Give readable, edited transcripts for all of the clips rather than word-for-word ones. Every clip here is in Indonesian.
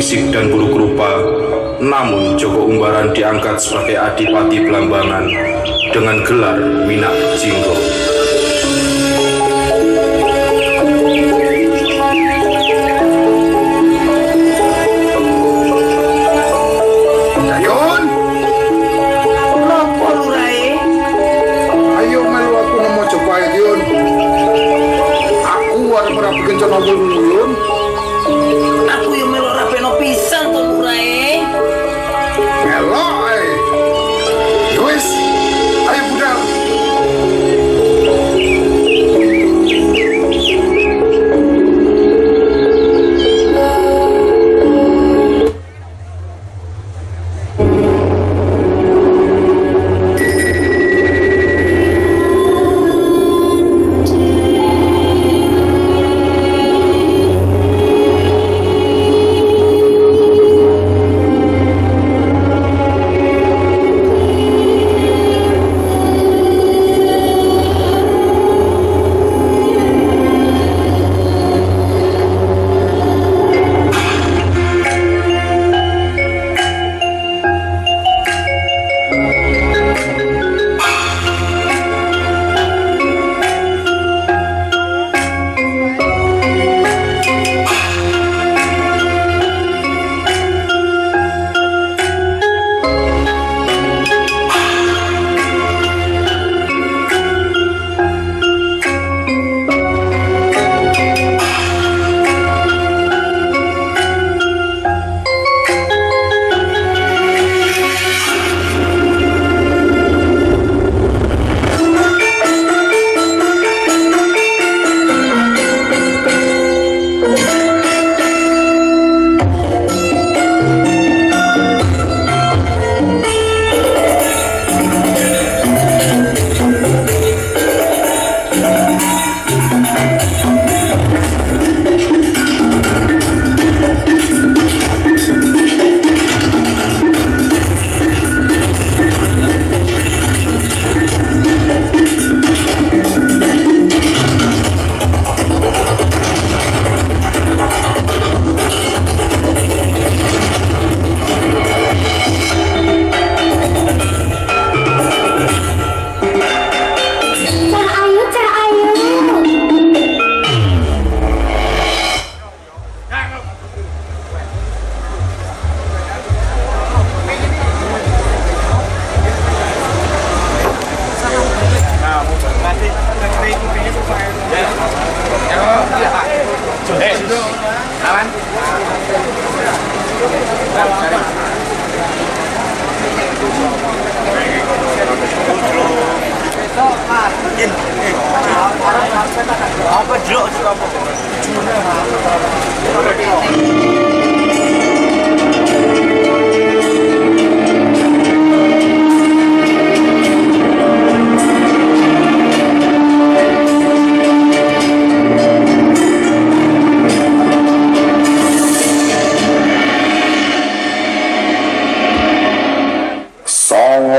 fisik dan buruk rupa, namun Joko Umbaran diangkat sebagai Adipati Blambangan dengan gelar Minak Jinggo. Aku yang melok rapeno pisan to Rai. Melok wis, ayo budal.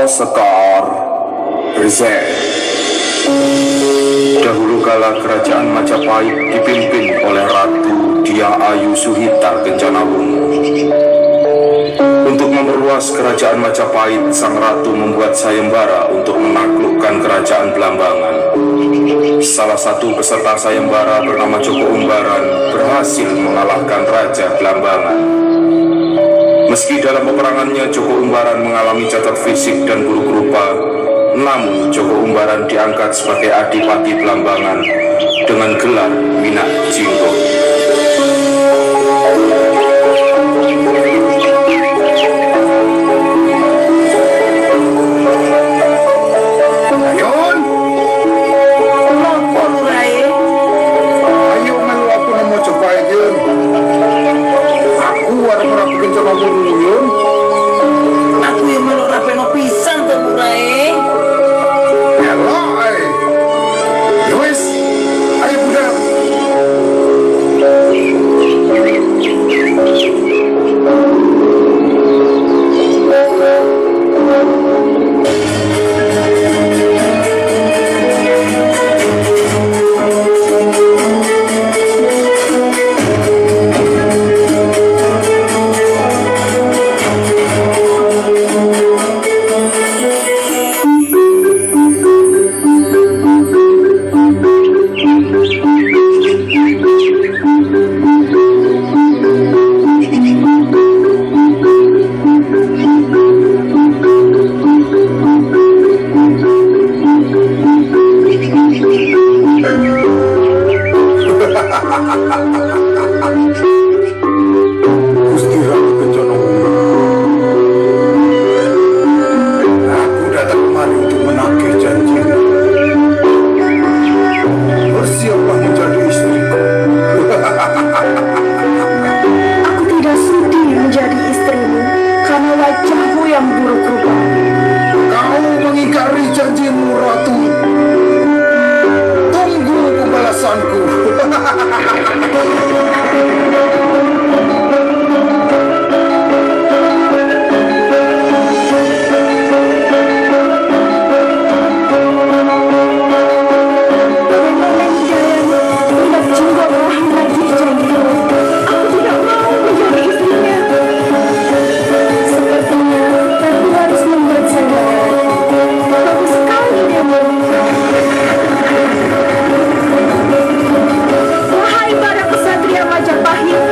Sekar Rizal. Dahulu kala kerajaan Majapahit dipimpin oleh Ratu Dia Ayu Suhita Kencanawungu. Untuk memperluas kerajaan Majapahit, sang ratu membuat sayembara untuk menaklukkan kerajaan Blambangan. Salah satu peserta sayembara bernama Joko Umbaran berhasil mengalahkan Raja Blambangan. Meski dalam peperangannya Joko Umbaran mengalami cacat fisik dan buruk rupa, namun Joko Umbaran diangkat sebagai Adipati Blambangan dengan gelar Minak Jinggo. Aku yang melok rapeno pisan to Rai. Melok wis, ayo budal. Gusti Ratu Kencana Wungu, aku datang kemari untuk menagih janjimu. Bersiaplah menjadi istriku. Aku tidak sudi menjadi istrimu karena wajahmu yang buruk rupa. Kau mengingkari janjimu, Ratu. Tunggu pembalasanku. Bagaimana hidayahnya tidak jiwa telah menagih janjimu. Aku tidak mau menjadi istrinya. Sepertinya aku harus membuat sandaran. Bagus sekali dia. Wahai para kesatria Majapahit,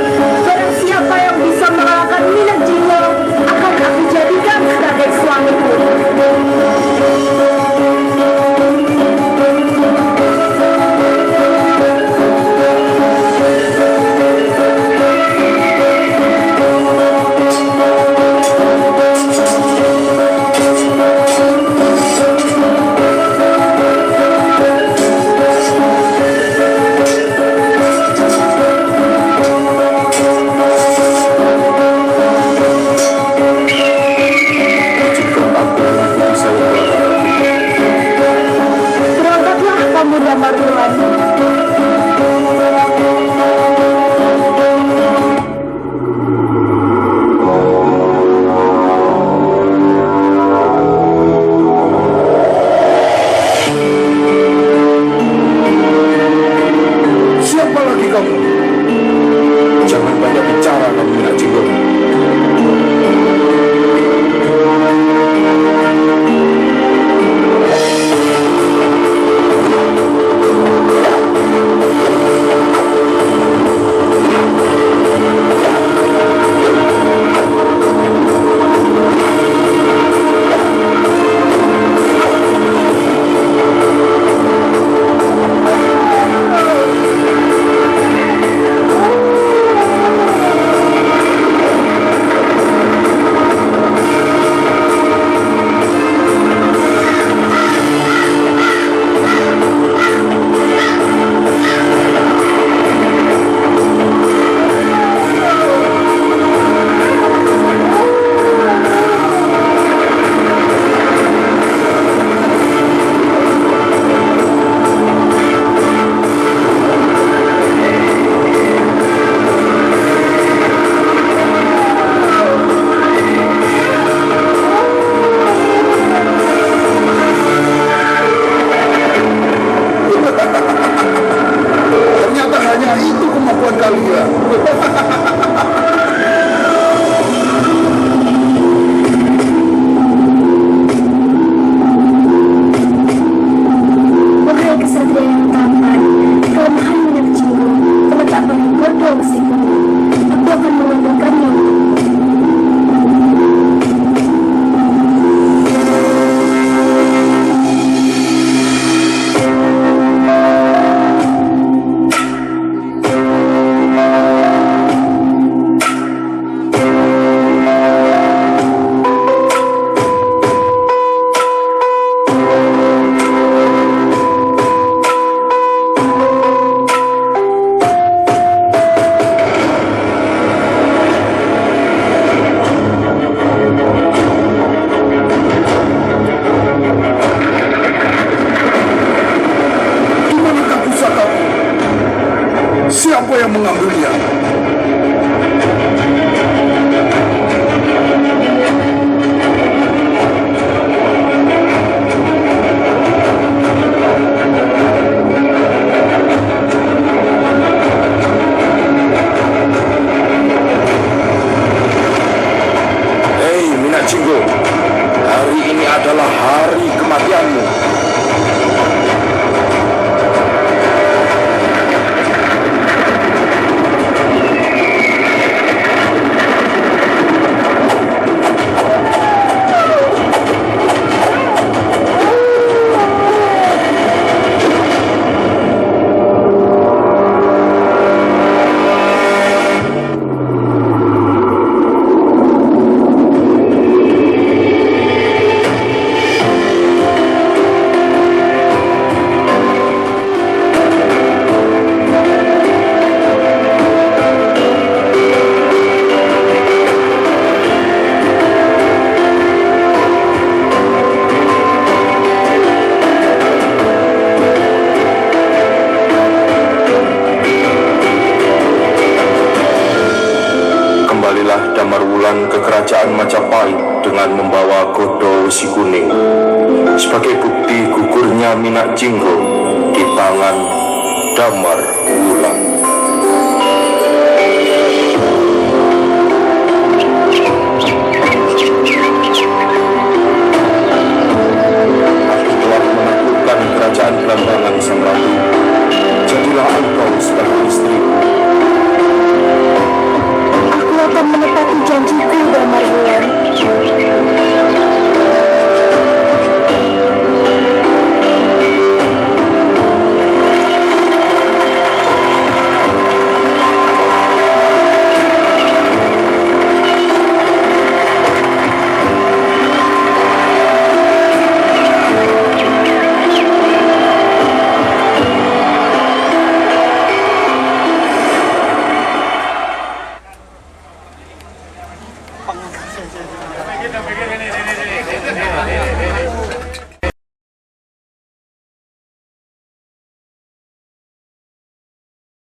barang siapa yang bisa mengalahkan minat jiwa akan aku jadikan sebagai suamiku. Izinkan aku mengikuti sayembara. Berangkatlah pemuda Marduan. Siapa lagi kamu? Jangan banyak bicara kamu nak jiwa. berjalan ke kerajaan Majapahit dengan membawa godong besi kuning sebagai bukti gugurnya Minak Jinggo di tangan Damar Wulan. Aku telah menaklukkan kerajaan Belambangan sang ratu